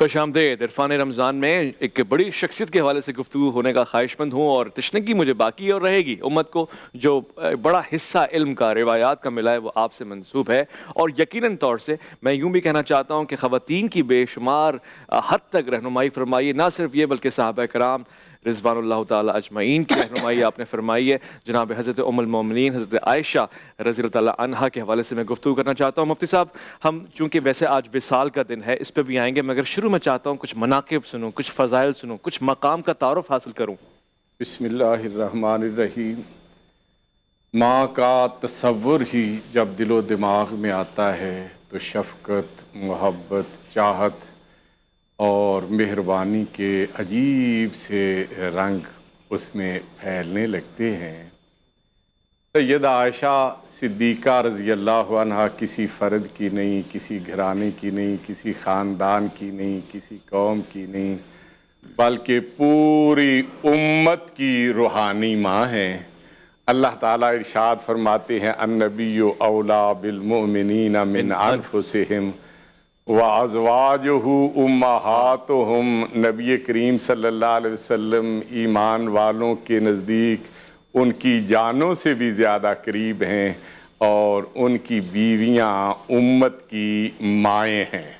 خوش آمدید۔ عرفان رمضان میں ایک بڑی شخصیت کے حوالے سے گفتگو ہونے کا خواہش مند ہوں، اور تشنگی مجھے باقی اور رہے گی۔ امت کو جو بڑا حصہ علم کا، روایات کا ملا ہے، وہ آپ سے منسوب ہے، اور یقیناً طور سے میں یوں بھی کہنا چاہتا ہوں کہ خواتین کی بے شمار حد تک رہنمائی فرمائی، نہ صرف یہ بلکہ صحابہ کرام رضوان اللہ تعالیٰ اجمعین کی رہنمائی آپ نے فرمائی ہے۔ جناب حضرت ام المومنین حضرت عائشہ رضی اللہ تعالیٰ عنہا کے حوالے سے میں گفتگو کرنا چاہتا ہوں۔ مفتی صاحب، ہم چونکہ ویسے آج وصال کا دن ہے، اس پہ بھی آئیں گے، مگر شروع میں چاہتا ہوں کچھ مناقب سنوں، کچھ فضائل سنوں، کچھ مقام کا تعارف حاصل کروں۔ بسم اللہ الرحمن الرحیم۔ ماں کا تصور ہی جب دل و دماغ میں آتا ہے تو شفقت، محبت، چاہت اور مہربانی کے عجیب سے رنگ اس میں پھیلنے لگتے ہیں۔ سیدہ عائشہ صدیقہ رضی اللہ عنہا کسی فرد کی نہیں، کسی گھرانے کی نہیں، کسی خاندان کی نہیں، کسی قوم کی نہیں، بلکہ پوری امت کی روحانی ماں ہیں۔ اللہ تعالیٰ ارشاد فرماتے ہیں النبی اولیٰ بالمؤمنین من انفسہم وازواجہ امہاتہم۔ نبی کریم صلی اللہ علیہ وسلم ایمان والوں کے نزدیک ان کی جانوں سے بھی زیادہ قریب ہیں، اور ان کی بیویاں امت کی مائیں ہیں۔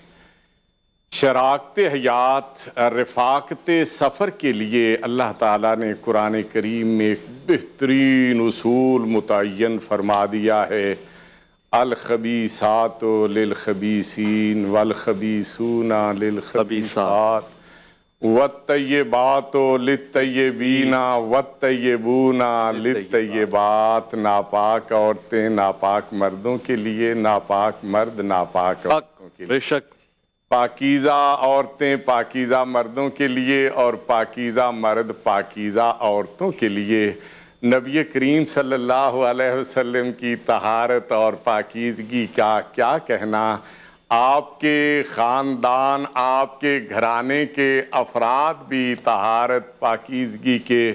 شراکت حیات، رفاقت سفر کے لیے اللہ تعالیٰ نے قرآن کریم میں ایک بہترین اصول متعین فرما دیا ہے۔ الخبیثات للخبیثین والخبیثون للخبیثات والطیبات للطیبین والطیبون للطیبات۔ ناپاک عورتیں ناپاک مردوں کے لیے، ناپاک مرد ناپاک عورتوں کے لیے۔ بے شک۔ پاکیزہ عورتیں پاکیزہ مردوں کے لیے، اور پاکیزہ مرد پاکیزہ عورتوں کے لیے۔ نبی کریم صلی اللہ علیہ وسلم کی طہارت اور پاکیزگی کا کیا کہنا۔ آپ کے خاندان، آپ کے گھرانے کے افراد بھی طہارت پاکیزگی کے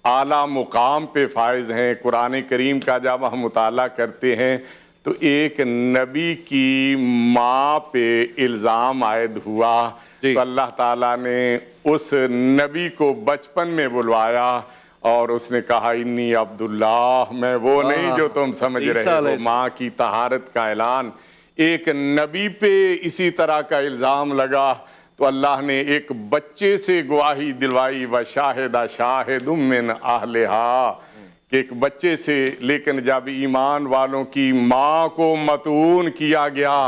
اعلیٰ مقام پہ فائز ہیں۔ قرآن کریم کا جب ہم مطالعہ کرتے ہیں تو ایک نبی کی ماں پہ الزام عائد ہوا، تو اللہ تعالیٰ نے اس نبی کو بچپن میں بلوایا اور اس نے کہا انی عبداللہ، میں وہ نہیں جو تم سمجھ رہے ہو۔ ماں کی طہارت کا اعلان ایک نبی پہ اسی طرح کا الزام لگا تو اللہ نے ایک بچے سے گواہی دلوائی، وَشَاهِدَ شَاهِدٌ مِّنْ أَهْلِهَا، کہ ایک بچے سے۔ لیکن جب ایمان والوں کی ماں کو متعون کیا گیا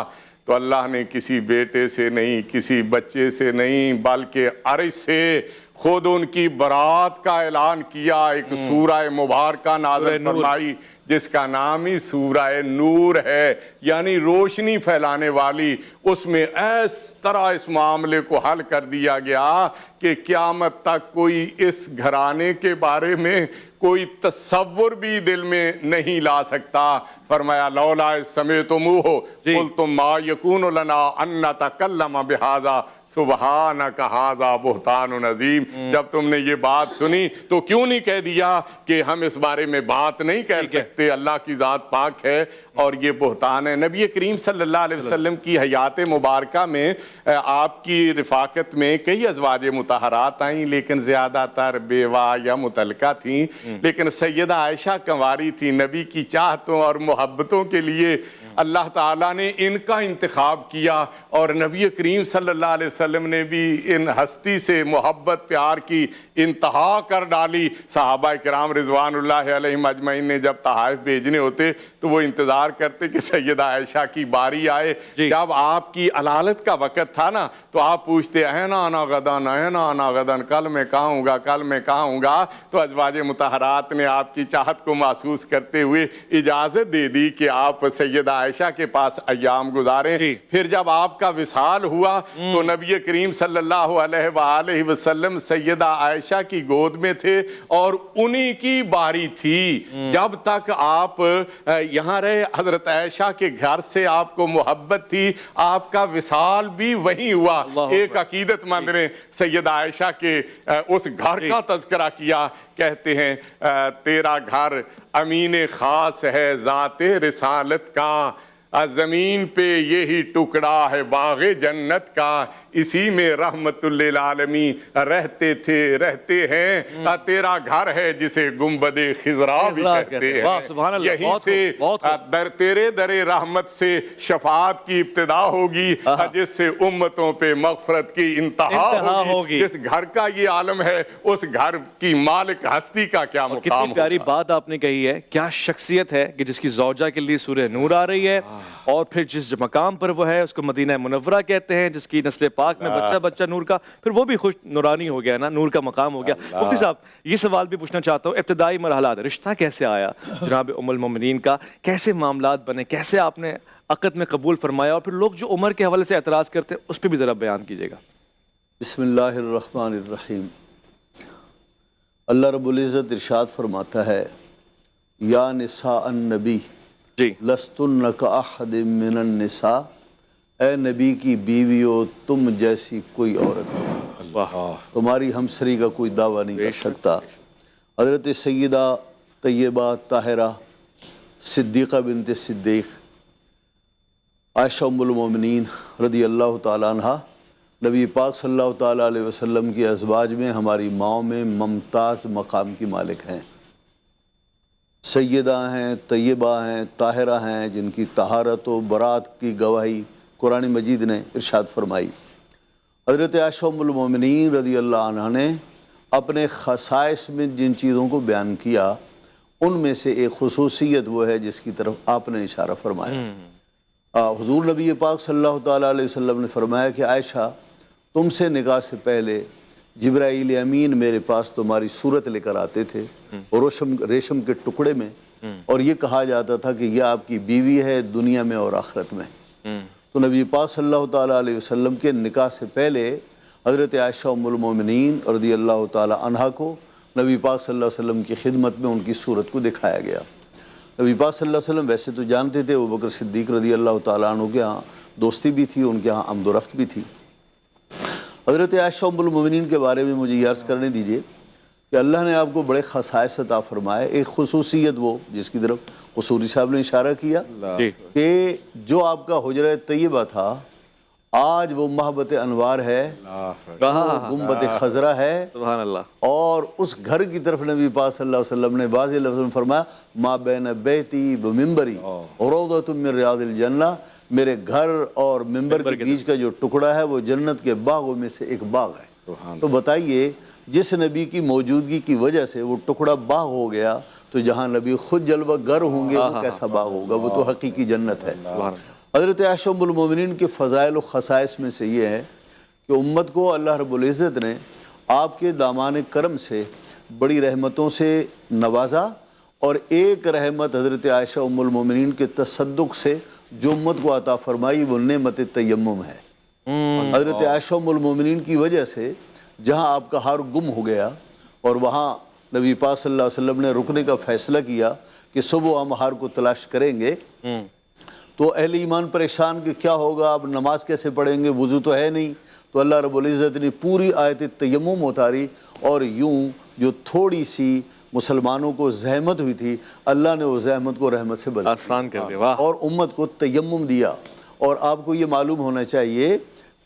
تو اللہ نے کسی بیٹے سے نہیں، کسی بچے سے نہیں، بلکہ عرش سے خود ان کی برات کا اعلان کیا۔ ایک سورہ مبارکہ نازل فرمائی جس کا نام ہی سورہ نور ہے، یعنی روشنی پھیلانے والی۔ اس میں اس طرح اس معاملے کو حل کر دیا گیا کہ قیامت تک کوئی اس گھرانے کے بارے میں کوئی تصور بھی دل میں نہیں لا سکتا۔ فرمایا لولا سمعتموہ قلتم ما یکون لنا ان نتکلم بہذا سبحانک ھذا بہتان عظیم۔ جب تم نے یہ بات سنی تو کیوں نہیں کہہ دیا کہ ہم اس بارے میں بات نہیں کہہ سکتے، اللہ کی ذات پاک ہے اور یہ بہتان ہے۔ نبی کریم صلی اللہ علیہ وسلم کی حیات مبارکہ میں آپ کی رفاقت میں کئی ازواج مطہرات آئیں، لیکن زیادہ تر بیوہ یا متعلقہ تھیں، لیکن سیدہ عائشہ کنواری تھی۔ نبی کی چاہتوں اور محبتوں کے لیے اللہ تعالیٰ نے ان کا انتخاب کیا، اور نبی کریم صلی اللہ علیہ وسلم نے بھی ان ہستی سے محبت پیار کی انتہا کر ڈالی۔ صحابہ کرام رضوان اللہ علیہم اجمعین نے جب تحائف بھیجنے ہوتے تو وہ انتظار کرتے کہ سیدہ عائشہ کی باری آئے۔ جب آپ کی علالت کا وقت تھا نا تو آپ پوچھتے اینا انا غدن، اینا انا غدن، کل میں کہاں ہوں گا، کل میں کہاں ہوں گا۔ تو ازواج مطہرات نے آپ کی چاہت کو محسوس کرتے ہوئے اجازت دے دی کہ آپ سیدہ عائشہ کے پاس ایام گزاریں۔ پھر جب آپ کا وصال ہوا تو نبی کریم صلی اللہ علیہ وآلہ وسلم سیدہ عائشہ کی گود میں تھے، اور انہی کی باری تھی۔ جب تک آپ یہاں رہے، حضرت عائشہ کے گھر سے آپ کو محبت تھی، آپ کا وصال بھی وہیں ہوا۔ ایک عقیدت مند نے سیدہ عائشہ کے اس گھر کا تذکرہ کیا، کہتے ہیں تیرا گھر امین خاص ہے ذات رسالت کا، زمین پہ یہی ٹکڑا ہے باغ جنت کا، इसी में रहमतुल लिल आलमीन रहते थे, रहते हैं। तेरा घर है जिसे गुंबदे खिजरा भी कहते वाह, हैं। सुभान अल्लाह, यहीं बहुत से खूब, बहुत खूब। दर तेरे दरे रहमत से शफाअत की इब्तिदा होगी, जिससे उम्मतों पे मगफरत की इंतहा होगी। जिस घर का ये आलम है, उस घर की मालिक हस्ती का क्या मुकाम कितनी प्यारी होगा। बात आपने कही है, क्या शख्सियत है कि जिसकी ज़ौजा के लिए सूरह नूर आ रही है, और फिर जिस मकाम पर वो है उसको मदीना मुनव्वरा कहते हैं, जिसकी नस्ल पाक में बच्चा बच्चा नूर का, फिर वो भी खुश नूरानी हो गया ना, नूर का मकाम हो गया। मुफ्ती साहब, ये सवाल भी पूछना चाहता हूँ, इब्तिदाई मरहला रिश्ता कैसे आया जनाब उम्मुल मोमिनीन का, कैसे मामलात बने, कैसे आपने अक़द में कबूल फरमाया, और फिर लोग जो उम्र के हवाले से एतराज़ करते हैं उस पर भी ज़रा बयान कीजिएगा। बिस्मिल्लाहिर्रहमानिर्रहीम। अल्लाह रब्बुल इज़्ज़त इरशाद फरमाता है, या निसा अन्नबी जी, लस्तुन्न का अहदिम मिनन निसा, ए नबी की बीवियों तुम जैसी कोई औरत नहीं, वाह, तुम्हारी हमसरी का कोई दावा नहीं कर सकता। हज़रत सय्यदा तय्यबा ताहिरा सिद्दीक़ा बिन्त सिद्दीक़ आयशा उम्मुल मोमिनीन रज़ी अल्लाह ताला अन्हा नबी पाक सल्लल्लाहु ताला अलैहि वसल्लम की अज़वाज में हमारी माओं में मुमताज़ मकाम की मालिक हैं। सय्यदा हैं, तय्यबा हैं, ताहिरा हैं, जिनकी तहारत व बरात की गवाही कुरान मजीद ने इरशाद फरमाई। हज़रत आयशा उम्मुल मोमिनीन रज़ी अल्लाह अन्हा ने अपने ख़साइस में जिन चीज़ों को बयान किया, उनमें से एक खुसूसियत वो है जिसकी तरफ आपने इशारा फरमाया। हुज़ूर नबी पाक सल्लल्लाहु ताला अलैहि वसल्लम ने फरमाया कि आयशा, तुमसे निकाह से पहले जिब्राईल अमीन मेरे पास तुम्हारी सूरत लेकर आते थे और रेशम के टुकड़े में, और ये कहा जाता था कि यह आपकी बीवी है दुनिया में और आखिरत में। तो नबी पाक सल्लल्लाहु ताला अलैहि वसल्लम के निकाह से पहले हज़रत आयशा उम्मुल मोमिनीन रज़ी अल्लाह ताला अन्हा को नबी पाक सल्लल्लाहु अलैहि वसल्लम की खिदमत में उनकी सूरत को दिखाया गया। नबी पाक सल्लल्लाहु अलैहि वसल्लम वैसे तो जानते थे, अबू बकर सिद्दीक़ रज़ी अल्लाह ताला अन्हु के यहाँ दोस्ती भी थी, उनके यहाँ आमदोरफ्त भी थी। हज़रत आयशा उम्मुल मोमिनीन के बारे में मुझे ये अर्ज़ करने दीजिए कि अल्लाह ने आपको बड़े ख़साइस अता फ़रमाए। एक खुसूसियत वो जिसकी तरफ कसूरी साहब ने इशारा किया कि जो आपका हुजरा तय्यबा था, आज वो महबत अनवार है, गुंबद खजरा है, सुभान अल्लाह। और उस घर की तरफ नबी पाक सल्लल्लाहु अलैहि वसल्लम ने बाज़ लफ्ज़ में फरमाया, मा बैन बैती व मिंबरी रौदतुम मिन रियादिल जन्नह, मेरे घर और मिंबर के बीच का जो टुकड़ा है वो जन्नत के बागों में से एक बाग है। तो बताइए, जिस नबी की मौजूदगी की वजह से वो टुकड़ा बाग हो गया, तो जहाँ नबी खुद जलवा गर होंगे वो कैसा बाग होगा, वो तो हकीकी जन्नत है। हज़रत आयशा उम्मुल मोमिनीन के फ़ज़ाइल व ख़साइस में से ये है कि उम्मत को अल्लाह रब्बुल इज़्ज़त ने आपके दामान करम से बड़ी रहमतों से नवाजा, और एक रहमत हज़रत आयशा उम्मुल मोमिनीन के तसद्दुक़ से जो उम्मत को अता फ़रमाई वो नेमत तयम्मुम है। हज़रत आयशा उम्मुल मोमिनीन की वजह से जहाँ आपका हार गुम हो गया और वहाँ नबी पाक सल्लल्लाहु अलैहि वसल्लम ने रुकने का फ़ैसला किया कि सुबह हम हार को तलाश करेंगे, तो अहले ईमान परेशान कि क्या होगा, अब नमाज कैसे पढ़ेंगे, वज़ू तो है नहीं। तो अल्लाह रब्बुल इज़्ज़त ने पूरी आयत तयम्मुम उतारी, और यूं जो थोड़ी सी मुसलमानों को ज़हमत हुई थी, अल्लाह ने वो ज़हमत को रहमत से बदल आसान कर दिया, वाह। और उम्मत को तयम्मुम दिया। और आपको ये मालूम होना चाहिए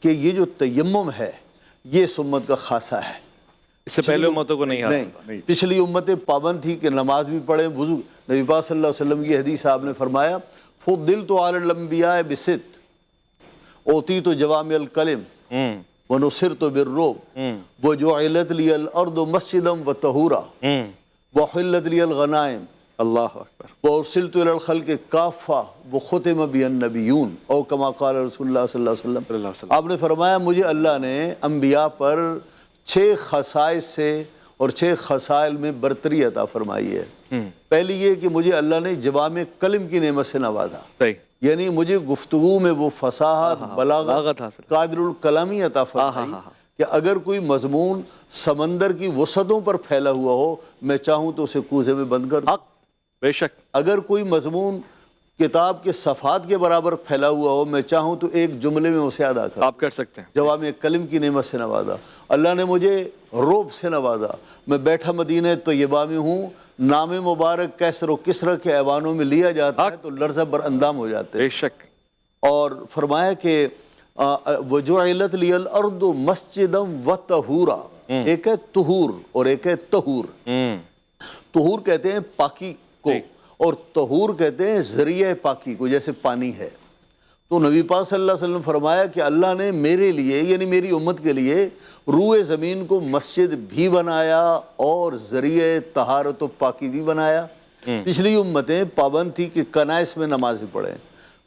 कि ये जो तयम्मुम है ये इस उम्मत का खासा है, इससे पहले उम्मतों को नहीं। पिछली उम्मतें पाबंद थी कि नमाज भी पढ़ें, वज़ू। नबी पाक सल्लल्लाहु अलैहि वसल्लम की हदीस आपने फरमाया, फुद्दिलतु अलल अंबिया बिसित ओतीतु जवामिअल कलिम व नुसिरतु बिर्रुब व जुइलत लियल अर्दु मस्जिदम व तहूरा व हिल्लत लियल गनाइम अल्लाहु अकबर व उरसिलतु इलल खल्क़ि काफ़ा व खुतिम बिन नबियून औ कमा क़ाल रसूलुल्लाह सल्लल्लाहु अलैहि वसल्लम। आपने फरमाया, मुझे अल्लाह ने अम्बिया पर 6 खसाइस से और 6 खसाइल में बरतरी अता फरमाई है। पहली ये कि मुझे अल्लाह ने जवामे कलम की नेमत से नवाजा, सही, यानी मुझे गुफ्तगू में वो फसाहत, बलागत, कादिरुल कलामी अता फरमाई कि अगर कोई मजमून समंदर की वसतों पर फैला हुआ हो, मैं चाहूँ तो उसे कूजे में बंद कर दूँ। बेशक। अगर कोई मजमून किताब के सफ़ात के बराबर फैला हुआ हो, मैं चाहूँ तो एक जुमले में उसे अदा कर, आप कर सकते हैं। जवाब में कलम की नेमत से नवाजा। अल्लाह ने मुझे रोब से नवाजा, मैं बैठा मदीने तय्यबा में हूँ, नाम मुबारक कैसर व किसरा के ऐवानों में लिया जाता है तो लर्ज़ा बर अंदाम हो जाते हैं। बेशक। और फरमाया कि वजुइलत लियल अर्दु मस्जिदम व तहूरा, एक है तुहूर और एक है तहूर। तुहूर कहते हैं पाकी को और तहूर कहते हैं जरिए पाकी को, जैसे पानी है। तो नबी पाक सल्लल्लाहु अलैहि वसल्लम फरमाया कि अल्लाह ने मेरे लिए यानी मेरी उम्मत के लिए रूए ज़मीन को मस्जिद भी बनाया और ज़रिए तहारत व पाकी भी बनाया। पिछली उम्मतें पाबंद थी कि कनाइस में नमाज़ें पढ़ें,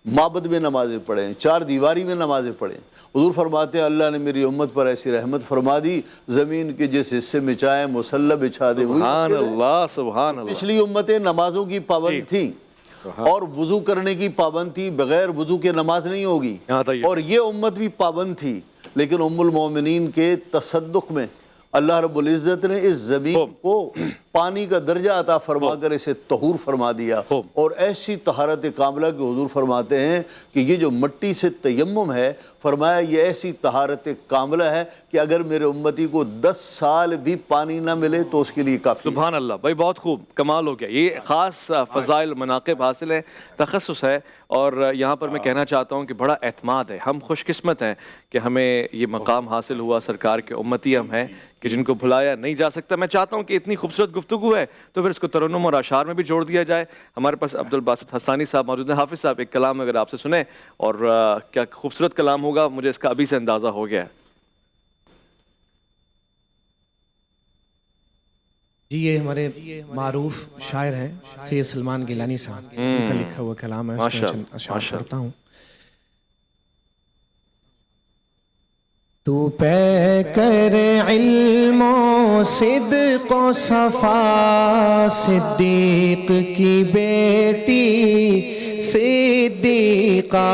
माबद में नमाज़ें पढ़ें, चार दीवारी में नमाज़ें पढ़ें। हुज़ूर फरमाते हैं अल्लाह ने मेरी उम्मत पर ऐसी रहमत फरमा दी, ज़मीन के जिस हिस्से में चाहे मुसल्ला बिछा दे। सुभान अल्लाह, सुभान अल्लाह। पिछली उम्मतें नमाजों की पाबंद थी और वुज़ू करने की पाबंद थी, बगैर वुज़ू के नमाज नहीं होगी। और ये उम्मत भी पाबंद थी, लेकिन उम्मुल मोमिनीन के तसद्दुक़ में अल्लाह रब्बुल इज़्ज़त ने इस ज़मीन को पानी का दर्जा अता फरमा कर इसे तहूर फरमा दिया। और ऐसी तहारत कामिला के हुजूर फरमाते हैं कि ये जो मिट्टी से तयम्मुम है, फरमाया ये ऐसी तहारत कामिला है कि अगर मेरे उम्मती को 10 साल भी पानी ना मिले तो उसके लिए काफ़ी। सुभान अल्लाह भाई, बहुत खूब, कमाल हो गया। ये ख़ास फ़ज़ाइल मनाक़िब हासिल है, तखस्सुस है। और यहाँ पर मैं कहना चाहता हूँ कि बड़ा एतमाद है, हम खुशकिस्मत हैं कि हमें ये मकाम हासिल हुआ, सरकार के उम्मती हम हैं कि जिनको भुलाया नहीं जा सकता। मैं चाहता हूँ कि इतनी खूबसूरत गुफ्तगू है तो फिर इसको तरन्नुम और अशार में भी जोड़ दिया जाए। हमारे पास अब्दुल बासित हसानी साहब मौजूद हैं। हाफिज़ साहब, एक कलाम अगर आपसे सुने, और क्या खूबसूरत कलाम होगा, मुझे इसका अभी से अंदाज़ा हो गया है। जी, ये हमारे मारूफ शायर हैं सैयद सलमान गिलानी साहब, इनका लिखा हुआ कलाम है, उसमें अशार पढ़ता हूँ। तू पे कर इल्मो सिद्क़ व सफ़ा, सिद्दीक़ की बेटी सिद्दीक़ा।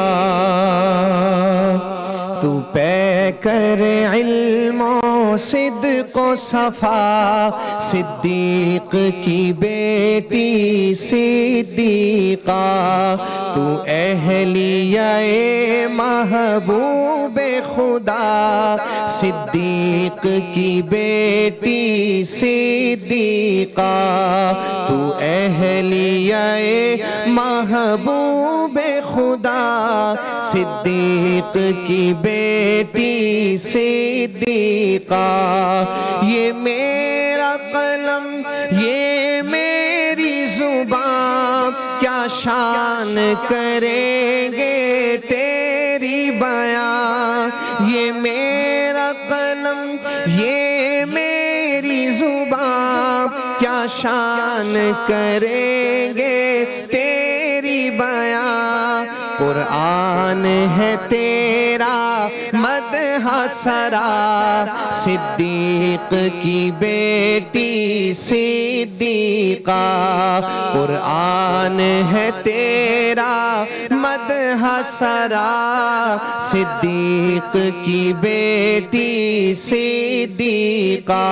तू पे कर इल्मो सिद्क़ व सफ़ा, सिद्दीक़ की बेटी सिद्दीक़ा। तू अहलिया महबूब खुदा, सिद्दीक़ की बेटी सिद्दीक़ा। तू अहलिया महबूब खुदा, सिद्दीक़ की बेटी सिद्दीक़ा। ये मेरा कलम, ये मेरी ज़ुबान, क्या शान करेंगे तेरी बयां। ये मेरा कलम, ये मेरी ज़ुबान, क्या शान करेंगे तेरी बयां। कुरान है तेरा मदह सरा, सिद्दीक़ की बेटी सिद्दीक़ा। कुरान है तेरा मदह सरा, सिद्दीक़ की बेटी सिद्दीक़ा।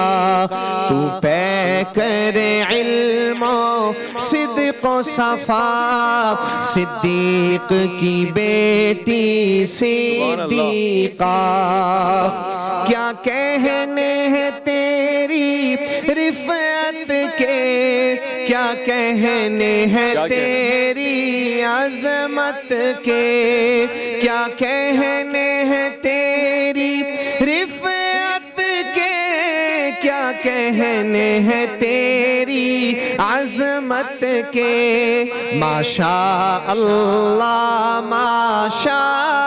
तू पे कर इल्मो सिद्क़ व सफ़ा, सिद्दीक़ की बेटी सिद्दीक़ा। क्या कहने हैं तेरी रिफ़अत के, क्या कहने हैं तेरी अज़मत के, क्या कहने हैं तेरी रिफ़अत के, क्या कहने हैं तेरी अज़मत के। माशा अल्लाह, माशा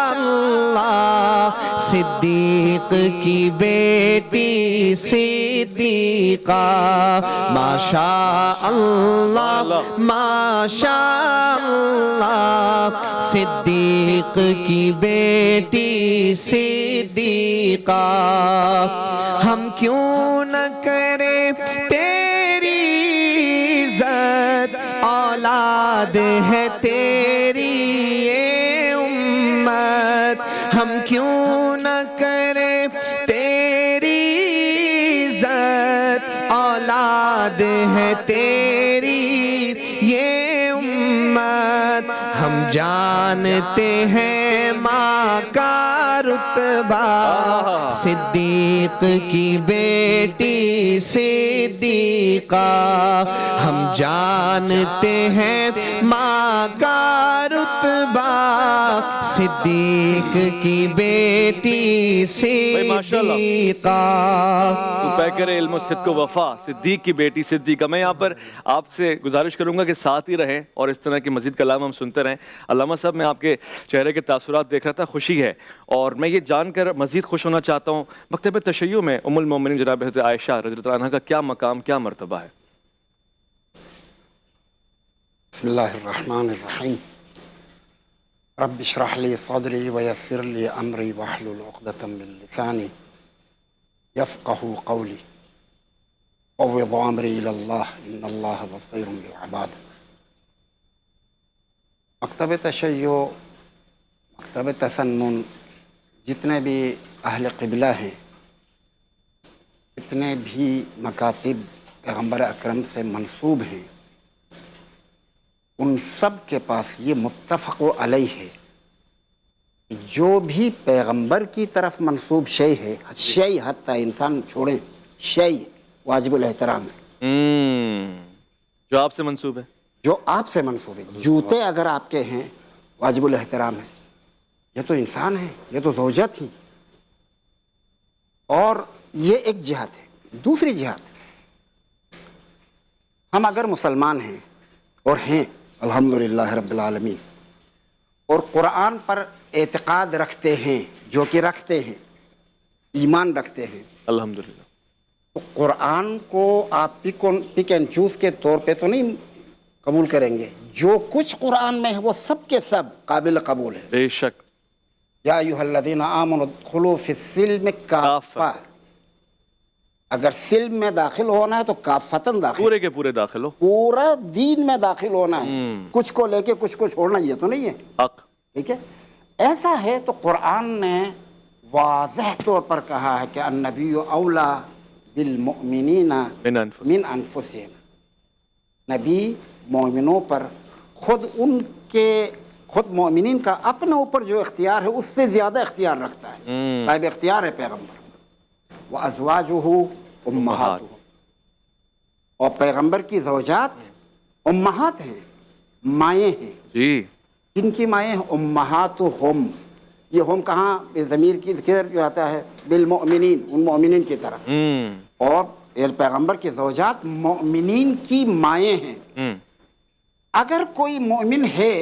अल्लाह, सिद्दीक़ की बेटी सिद्दीक़ा। माशा अल्लाह, माशा अल्लाह, सिद्दीक़ की बेटी सिद्दीक़ा। हम क्यों न करें तेरी इज़्ज़त, औलाद है तेरी ये उम्मत। हम क्यों न करें तेरी इज़्ज़त, औलाद है तेरी ये उम्मत। हम जानते हैं माँ का रुतबा, सिद्दीक़ की बेटी सिद्दीक़ा। हम जानते हैं माँ का रुतबा, مرحبا صدیق کی بیٹی صدیقہ. تو پیکر علم و صدق و وفا صدیق کی بیٹی صدیقہ. میں یہاں پر آپ سے گزارش کروں گا کہ ساتھ ہی رہیں اور اس طرح کی مزید کلام ہم سنتے رہیں. علامہ صاحب میں آپ کے چہرے کے تاثرات دیکھ رہا تھا, خوشی ہے, اور میں یہ جان کر مزید خوش ہونا چاہتا ہوں مکتب تشیع میں ام المومنین جناب حضرت عائشہ رضی اللہ عنہا کا کیا مقام, کیا مرتبہ ہے؟ بسم اللہ الرحمن الرحیم. رب اشرح لی صدری ویسر لی امری واحلل عقدۃ من لسانی یفقہوا قولی. فوض امری الی اللہ ان اللہ بصیر بالعباد. مکتب تشیع، مکتب تسنن، جتنے بھی اہل قبلہ ہیں، جتنے بھی مکاتب پیغمبر اکرم سے منسوب ہیں، ان سب کے پاس یہ متفق علیہ ہے کہ جو بھی پیغمبر کی طرف منسوب شے ہے، شے حتیٰ انسان چھوڑیں، شے واجب الاحترام ہے. جو آپ سے منسوب ہے، جو آپ سے منسوب ہے. جوتے اگر آپ کے ہیں واجب الاحترام ہے. یہ تو انسان ہے، یہ تو زوجہ تھی. اور یہ ایک جہت ہے. دوسری جہت، ہم اگر مسلمان ہیں اور ہیں الحمدللہ رب العالمین، اور قرآن پر اعتقاد رکھتے ہیں، جو کہ رکھتے ہیں، ایمان رکھتے ہیں، الحمدللہ، تو قرآن کو آپ پک اینڈ چوز کے طور پہ تو نہیں قبول کریں گے. جو کچھ قرآن میں ہے وہ سب کے سب قابل قبول ہے. بے شک. یا ایھا الذین آمنوا ادخلوا فی السلم کافہ. اگر سلم میں داخل ہونا ہے تو کافتاً داخل، پورے کے پورے داخل ہو، پورا دین میں داخل ہونا ہے. کچھ کو لے کے کچھ کو چھوڑنا یہ تو نہیں ہے. حق. ٹھیک ہے. ایسا ہے تو قرآن نے واضح طور پر کہا ہے کہ النبی اولا بالمؤمنین من انفسہم. من انفسہم. نبی مومنوں پر خود مومنین کا اپنے اوپر جو اختیار ہے اس سے زیادہ اختیار رکھتا ہے. صاحب اختیار ہے پیغمبر. وَأَزْوَاجُهُ أُمَّهَاتُهُمْ. اور پیغمبر کی زوجات امہات ہیں، مائیں ہیں. جی. جن کی مائیں ہیں امہاتہم. یہ ہم کہاں ضمیر کی ذکر جو آتا ہے بالمؤمنین، ان مؤمنین کی طرف. اور پیغمبر کی زوجات مؤمنین کی مائیں ہیں. اگر کوئی مومن ہے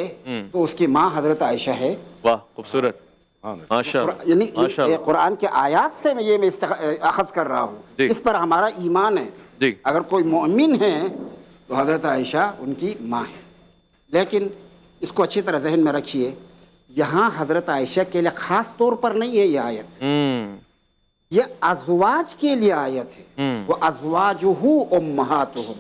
تو اس کی ماں حضرت عائشہ ہے. واہ خوبصورت، ماشاءاللہ. یعنی قرآن کے آیات سے میں اخذ کر رہا ہوں. جی. اس پر ہمارا ایمان ہے. جی. اگر کوئی مومن ہے تو حضرت عائشہ ان کی ماں ہے. لیکن اس کو اچھی طرح ذہن میں رکھیے، یہاں حضرت عائشہ کے لیے خاص طور پر نہیں ہے یہ آیت. یہ ازواج کے لیے آیت ہے. وہ ازواجہ امہاتہم.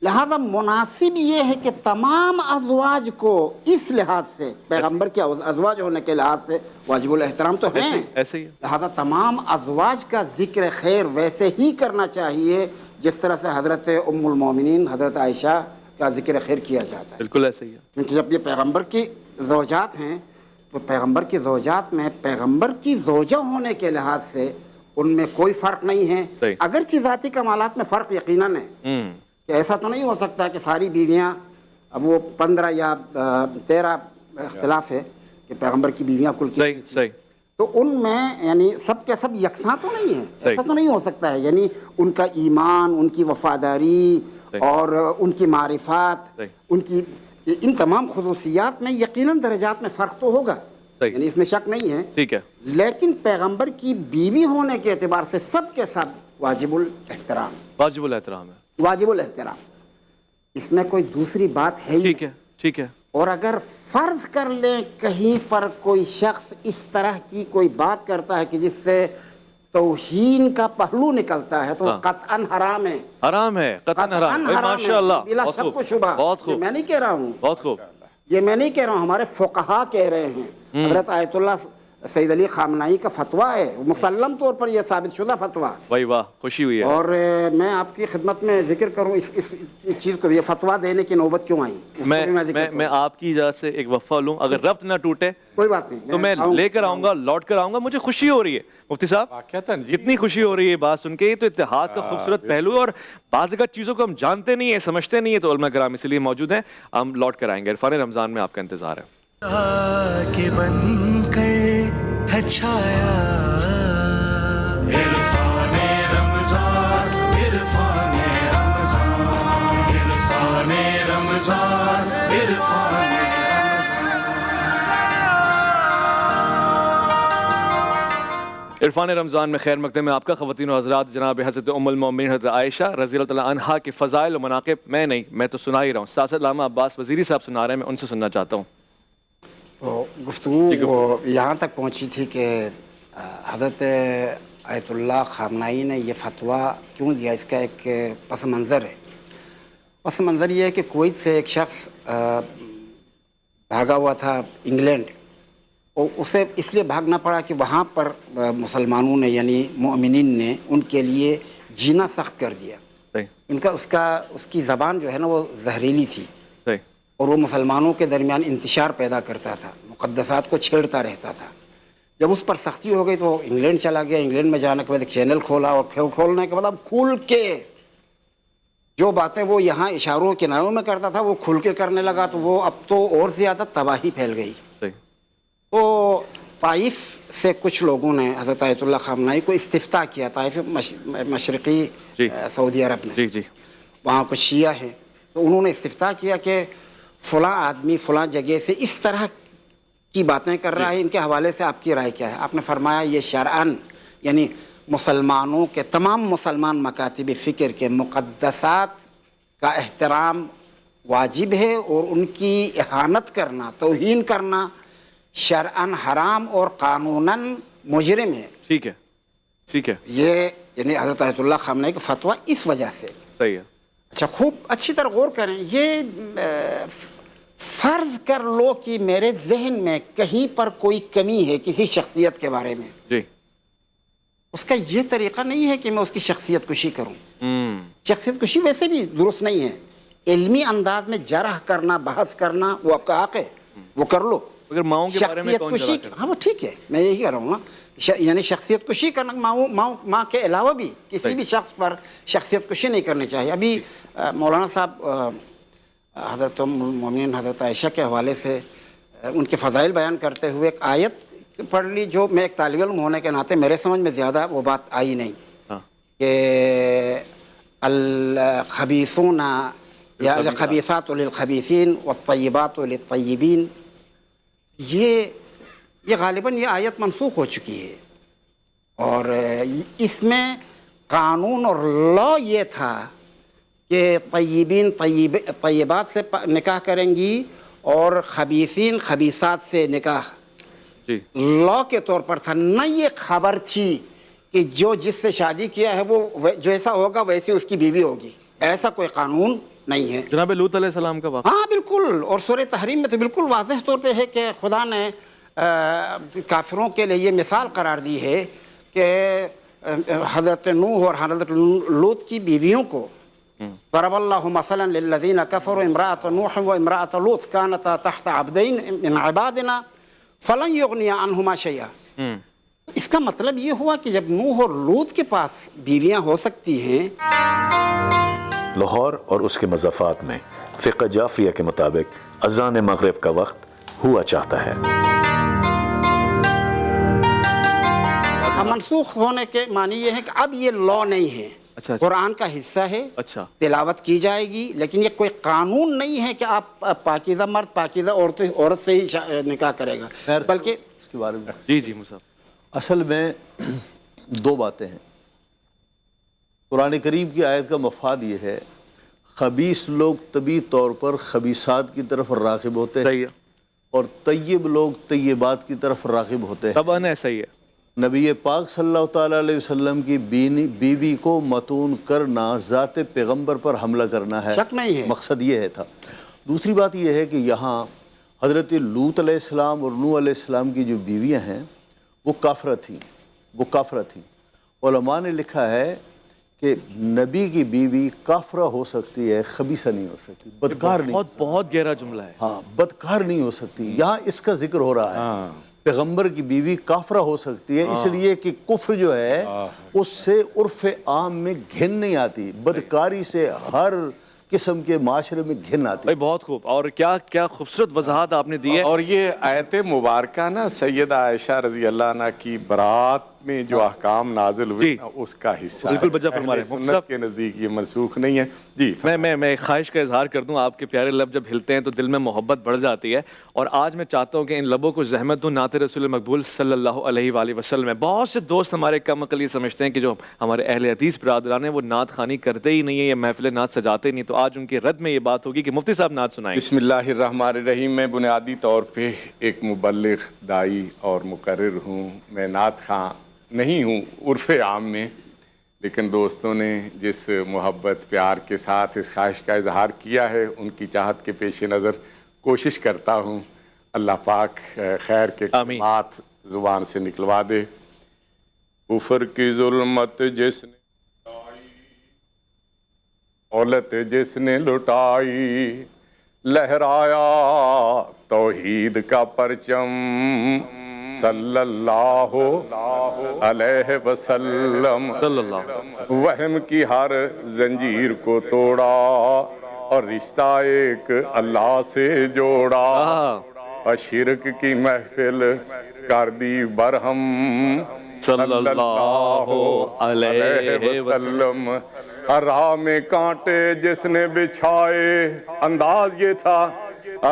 لہذا مناسب یہ ہے کہ تمام ازواج کو اس لحاظ سے، پیغمبر کے ازواج ہونے کے لحاظ سے واجب الاحترام تو ہیں. ایسے ہی. لہذا تمام ازواج کا ذکر خیر ویسے ہی کرنا چاہیے جس طرح سے حضرت ام المومنین حضرت عائشہ کا ذکر خیر کیا جاتا ہے. بالکل ایسے ہی ہے. کیونکہ جب یہ پیغمبر کی زوجات ہیں تو پیغمبر کی زوجات میں پیغمبر کی زوجہ ہونے کے لحاظ سے ان میں کوئی فرق نہیں ہے. صحیح. اگرچہ ذاتی کمالات میں فرق یقیناً ہے کہ ایسا تو نہیں ہو سکتا کہ ساری بیویاں، اب وہ 15 یا 13 اختلاف ہے کہ پیغمبر کی بیویاں کل کی، صحیح. تو ان میں یعنی سب کے سب یکساں تو نہیں ہے. ایسا تو نہیں ہو سکتا ہے. یعنی ان کا ایمان، ان کی وفاداری اور ان کی معرفات، ان کی ان تمام خصوصیات میں یقیناً درجات میں فرق تو ہوگا. یعنی اس میں شک نہیں ہے. ٹھیک ہے. لیکن پیغمبر کی بیوی ہونے کے اعتبار سے سب کے سب واجب الاحترام. واجب الاحترام ہے. واجب الاحترام. اس میں کوئی دوسری بات ہے ہی. ٹھیک ہے. ٹھیک ہے. اور اگر فرض کر لیں کہیں پر کوئی شخص اس طرح کی کوئی بات کرتا ہے کہ جس سے توہین کا پہلو نکلتا ہے تو قطعاً حرام ہے. حرام ہے، قطعاً حرام. ماشاءاللہ، بلا شک و شبہ. بہت خوب. میں نہیں کہہ رہا ہوں، بہت خوب. یہ میں نہیں کہہ رہا ہوں، ہمارے فقہا کہہ رہے ہیں. حضرت آیت اللہ سید علی خامنائی کا فتویٰ ہے، مسلم طور پر یہ ثابت شدہ فتویٰ. واہ واہ، خوشی ہوئی ہے. اور میں آپ کی خدمت میں ذکر کروں اس چیز کو، یہ فتویٰ دینے کی نوبت کیوں آئی. میں آپ کی اجازت سے ایک وقفہ لوں، اگر ربط نہ ٹوٹے کوئی بات نہیں تو میں لے کر آؤں گا، لوٹ کر آؤں گا. مجھے خوشی ہو رہی ہے مفتی صاحب، اتنی خوشی ہو رہی ہے بات سن کے. یہ تو اتحاد کا خوبصورت پہلو ہے، اور بعض اگر چیزوں کو ہم جانتے نہیں ہیں، سمجھتے نہیں ہیں، تو علماء کرام اس لیے موجود ہیں. ہم لوٹ کر آئیں گے. عرفان رمضان میں آپ کا انتظار ہے. के बनकर है छाया इरफाने रमजान इरफाने रमजान इरफाने रमजान इरफाने इरफान रमज़ान में खैर मकदम में आपका ख़वातीन और हज़रात जनाब हज़रत उम्मुल मोमिनीन हज़रत आयशा रज़ी अल्लाह तआला अन्हा के फ़ज़ाइल और मनाक़िब मैं नहीं, मैं तो सुना ही रहा हूँ। सासद लामा अब्बास वज़ीरी साहब सुना रहे हैं, मैं उनसे सुनना चाहता हूँ। तो गुफ्तगू वो यहाँ तक पहुँची थी कि हज़रत आयतुल्लाह ख़ामनाई ने ये फतवा क्यों दिया, इसका एक पस मंज़र है। पस मंज़र ये है कि कुवैत से एक शख्स भागा हुआ था इंग्लैंड, और उसे इसलिए भागना पड़ा कि वहाँ पर मुसलमानों ने यानी मोमिनीन ने उनके लिए जीना सख्त कर दिया। सही। उसकी ज़बान जो है ना वो जहरीली थी, सही। और वो मुसलमानों के दरमियान इंतशार पैदा करता था, मुक़द्दसात को छेड़ता रहता था। जब उस पर सख्ती हो गई तो इंग्लैंड चला गया। इंग्लैंड में जाने के बाद एक चैनल खोला, और खोलने के बाद अब खुल के जो बातें वो यहाँ इशारों किनारों में करता था वो खुल के करने लगा, तो वो अब तो और ज़्यादा तबाही फैल गई। तो ताइफ से कुछ लोगों ने हज़रत आयतुल्लाह ख़ामनाई को इस्तिफ्ता किया। ताइफ मशरक़ी सऊदी अरब में, जी। वहाँ कुछ शिया हैं, तो उन्होंने इस्तिफ्ता किया कि फ़लाँ आदमी फ़लाँ जगह से इस तरह की बातें कर रहा है, इनके हवाले से आपकी राय क्या है। आपने फरमाया ये शरअन यानी मुसलमानों के तमाम मुसलमान मकातिब फ़िक्र के मुक़द्दसात का एहतराम वाजिब है, और उनकी इहानत करना, तौहीन करना शरअन हराम और कानूनन मुजरिम है। ठीक है। ये यानी हज़रत आयतुल्लाह ख़ामनाई का फतवा इस वजह से। सही है। अच्छा, खूब अच्छी तरह गौर करें। ये फ़र्ज़ कर लो कि मेरे जहन में कहीं पर कोई कमी है किसी शख्सियत के बारे में, जी। उसका ये तरीक़ा नहीं है कि मैं उसकी शख्सियत कुशी करूँ। शख्सियत कुशी वैसे भी दुरुस्त नहीं है। इल्मी अंदाज में जरह करना, बहस करना वो आपका हक़ है, वो कर लो। अगर माओं के बारे में कौन जरा करे? हाँ वो ठीक है, मैं यही कह रहा हूँ ना, यानी शख्सियत कुशी करना माँ के अलावा भी किसी भी शख्स पर शख्सियत कुशी नहीं करनी चाहिए। अभी मौलाना साहब हज़रत उम्मुल मोमिनीन हज़रत आयशा के हवाले से उनके फ़ज़ाइल बयान करते हुए एक आयत पढ़ ली, जो मैं एक तालिब इल्म होने के नाते मेरे समझ में ज़्यादा वो बात आई नहीं कि अल-ख़बीसूना या अल-ख़बीसातु लिल-ख़बीसीन वत-तय्यिबातु लित-तय्यिबीन, ये गालिबन ये आयत मनसूख हो चुकी है, और इसमें कानून और लॉ ये था कि तय्यिबीन तय्यिबात से निकाह करेंगी और खबीसीन खबीसात से निकाह लॉ के तौर पर था। न ये खबर थी कि जो जिससे शादी किया है वो जैसा होगा वैसी उसकी बीवी होगी, ऐसा कोई कानून नहीं है। जनाब लूत अलैहिस्सलाम का वाक़या, हाँ बिल्कुल, और सूरह तहरीम में तो बिल्कुल वाज़ेह तौर पे है कि खुदा ने काफिरों के लिए ये मिसाल करार दी है कि हज़रत नूह और हज़रत लूत की बीवियों को ज़रबल्लाहु मसलन लिल्लज़ीना कफ़रू इम्राअत नूह व इम्राअत लूत कानता तहत अब्दैन मिन इबादिना फलन युग़निया अन्हुमा शैआ। इसका मतलब ये हुआ कि जब नूह और लूत के पास बीवियाँ हो सकती हैं। लाहौर और उसके मज़ाफ़ात में फ़िक़्ह जाफ़रिया के मुताबिक अज़ान मग़रिब का वक्त हुआ चाहता है। अब मनसूख होने के मानी ये है कि अब ये लॉ नहीं है, अच्छा। कुरान का हिस्सा है, अच्छा। तिलावत की जाएगी, लेकिन ये कोई कानून नहीं है कि आप पाकीज़ा मर्द पाकीज़ा औरत से ही निकाह करेगा, बल्कि इसके बारे में जी मुसाफ़ असल में दो बातें हैं। कुरान करीम की आयत का मफाद ये है, खबीस लोग तभी तौर पर खबीसात की तरफ राग़िब होते हैं और तय्यब लोग तय्यबात की तरफ राग़िब होते हैं। तब ऐसा ही है। नबी पाक सल्लल्लाहु ताला अलैहि वसल्लम की बीवी को मतून करना ज़ात पैगम्बर पर हमला करना है, शक नहीं है, मकसद ये है था। दूसरी बात यह है कि यहाँ हज़रत लूत अलैहिस्सलाम और नूह अलैहिस्सलाम की जो बीवियाँ हैं वो काफ़रा थी। उलमा ने लिखा है कि नबी की बीवी काफरा हो सकती है, खबीसा नहीं हो सकती, बदकार नहीं। बहुत गहरा जुमला है। हाँ, बदकार नहीं हो सकती। यहाँ इसका जिक्र हो रहा है। पैगंबर की बीवी काफरा हो सकती है इसलिए कि कुफ्र जो है उससे उर्फ आम में घिन नहीं आती, बदकारी से हर قسم کے معاشرے میں گھن آتی ہے۔ بھائی بہت خوب، اور کیا کیا خوبصورت وضاحت آپ نے دی ہے۔ اور یہ آیت مبارکہ نا سیدہ عائشہ رضی اللہ عنہ کی برات میں جو احکام نازل ہوئے جی، نا اس کا حصہ ہے۔ بالکل بجا فرما رہے ہیں اہل مفتی صاحب۔ سنت کے نزدیک یہ منسوخ نہیں ہے۔ جی میں خواہش کا اظہار کر دوں، آپ کے پیارے لب جب ہلتے ہیں تو دل میں محبت بڑھ جاتی ہے، اور آج میں چاہتا ہوں کہ ان لبوں کو زحمت دوں نعت رسول مقبول صلی اللہ علیہ وآلہ وسلم میں۔ بہت سے دوست ہمارے کم عقل یہ سمجھتے ہیں کہ جو ہمارے اہل حدیث برادران ہیں وہ نعت خوانی کرتے ہی نہیں ہیں یا محفل نعت سجاتے نہیں، تو آج ان کے رد میں یہ بات ہوگی کہ مفتی صاحب نعت سنائیں۔ بسم اللہ الرحمن الرحیم۔ میں بنیادی طور پہ ایک مبلغ، دائی اور مقرر ہوں، میں نعت خواں نہیں ہوں عرف عام میں، لیکن دوستوں نے جس محبت پیار کے ساتھ اس خواہش کا اظہار کیا ہے ان کی چاہت کے پیش نظر کوشش کرتا ہوں اللہ پاک خیر کے کلمات زبان سے نکلوا دے۔ کفر کی ظلمت جس نے دولت جس نے لٹائی، لہرایا توحید کا پرچم صلی اللہ علیہ وسلم، وہم کی ہر زنجیر کو توڑا اور رشتہ ایک اللہ سے جوڑا، اور شرک کی محفل کر دی برہم صلی اللہ علیہ وسلم۔ راہ میں کانٹے جس نے بچھائے، انداز یہ تھا،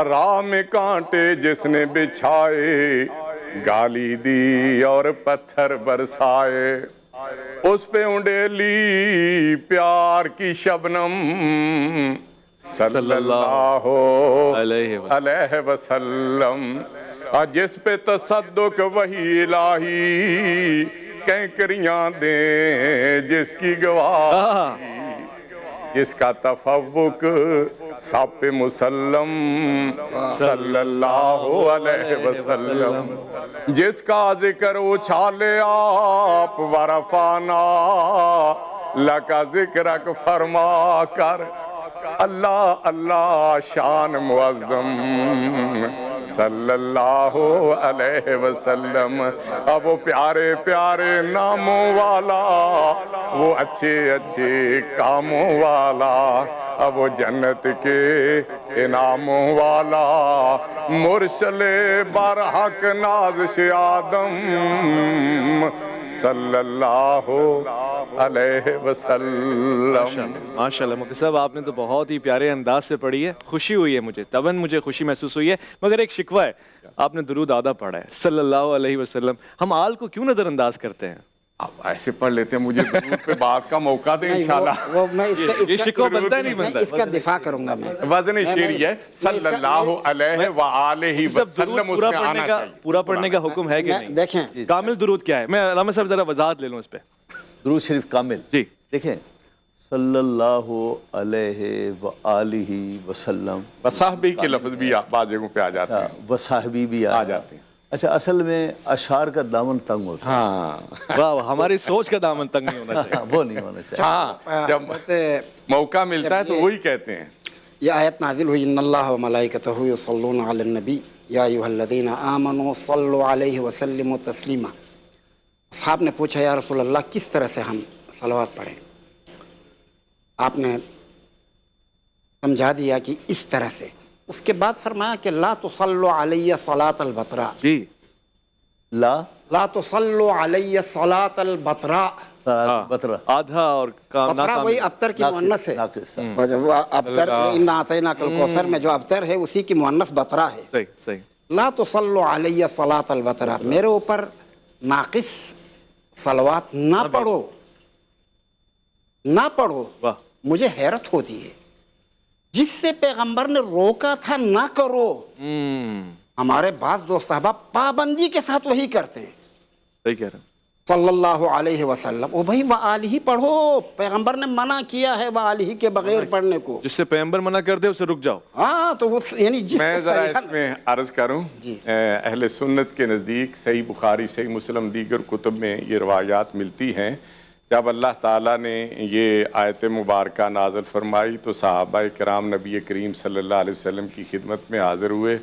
راہ میں کانٹے جس نے بچھائے، گالی دی اور پتھر برسائے، اس پہ انڈیلی پیار کی شبنم صلی اللہ علیہ وسلم، اور جس پہ تصدق وہی الہی کینکریاں دیں جس کی گواہی، جس کا تفوق سب پہ مسلم صلی اللہ علیہ وسلم، جس کا ذکر اچھالے آپ ورفانا لکا ذکرک فرما کر، اللہ اللہ شان معظم صلی اللہ علیہ وسلم۔ اب وہ پیارے پیارے ناموں والا، وہ اچھے اچھے کاموں والا، اب وہ جنت کے انعاموں والا، مرسل برحق نازش آدم صلی اللہ علیہ وسلم۔ ماشاءاللہ مفتی صاحب آپ نے تو بہت ہی پیارے انداز سے پڑھی ہے، خوشی ہوئی ہے مجھے، طبعاً مجھے خوشی محسوس ہوئی ہے، مگر ایک شکوہ ہے، آپ نے درود آدھا پڑھا ہے صلی اللہ علیہ وسلم، ہم آل کو کیوں نظر انداز کرتے ہیں؟ اب ایسے پڑھ لیتے ہیں، مجھے درود پہ بات کا موقع دیں انشاءاللہ۔ وہ میں یہ شکوہ بنتا ہے نہیں بنتا؟ اس کا دفاع کروں گا میں۔ وزن شعری ہے صلی اللہ علیہ وآلہ وسلم، اس میں آنا چاہیے۔ پورا پڑھنے کا حکم ہے کہ نہیں؟ دیکھیں کامل درود کیا ہے؟ میں علامہ صاحب ذرا وضاحت لے لوں اس پہ۔ درود شریف کامل، جی دیکھیں صلی اللہ علیہ وآلہ وسلم، وصحبی کے لفظ بھی بعض جگہوں پہ آ جاتے ہیں، وصحبی بھی آ جاتے ہیں۔ اچھا، اصل میں اشعار کا دامن تنگ ہوتا ہے، ہاں واہ، ہماری سوچ کا دامن تنگ نہیں ہونا چاہیے۔ وہ نہیں ہونا چاہیے۔ ہاں، جب موقع ملتا ہے تو وہی کہتے ہیں۔ یہ آیت نازل ہوئی ان اللہ و ملائکتہ یصلون علی النبی یا ایھا الذین آمنوا صلوا علیہ وسلموا تسلیما۔ صحاب نے پوچھا یا رسول اللہ کس طرح سے ہم صلوات پڑھیں؟ آپ نے سمجھا دیا کہ اس طرح سے۔ اس کے بعد فرمایا کہ لا تصلوا علی صلاۃ البطراء، جی لا تصلوا علی صلاۃ البطراء۔ بطرہ آدھا اور کام بطراء وہی ابتر کی مؤنث ہے، ناقص، اور جو وہ ابتر انا اعطیناک الکوثر میں جو ابتر ہے اسی کی مؤنث بطراء ہے۔ صحیح صحیح۔ لا تصلوا علی صلاۃ البطراء، میرے اوپر ناقص صلوات نہ پڑھو، نہ پڑھو۔ واہ، مجھے حیرت ہوتی ہے، جس سے پیغمبر نے روکا تھا نہ کرو، ہمارے بعض دوست صحابہ پابندی کے ساتھ وہی کرتے ہیں۔ صحیح کہہ رہے ہیں۔ صلی اللہ علیہ وسلم، او بھائی وآلہ پڑھو، پیغمبر نے منع کیا ہے وآلہ کے بغیر پڑھنے کو۔ جس سے پیغمبر منع کر دے اسے رک جاؤ۔ ہاں تو وہ یعنی جس میں ذرا اس میں عرض کروں، جی۔ اہل سنت کے نزدیک صحیح بخاری، صحیح مسلم، دیگر کتب میں یہ روایات ملتی ہیں۔ جب اللہ تعالیٰ نے یہ آیت مبارکہ نازل فرمائی تو صحابہ کرام نبی کریم صلی اللہ علیہ وسلم کی خدمت میں حاضر ہوئے،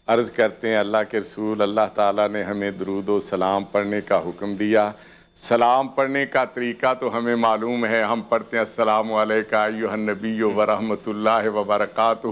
عرض کرتے ہیں اللہ کے رسول، اللہ تعالیٰ نے ہمیں درود و سلام پڑھنے کا حکم دیا، سلام پڑھنے کا طریقہ تو ہمیں معلوم ہے، ہم پڑھتے ہیں السلام علیکم ایھا النبی ورحمۃ اللہ وبرکاتہ.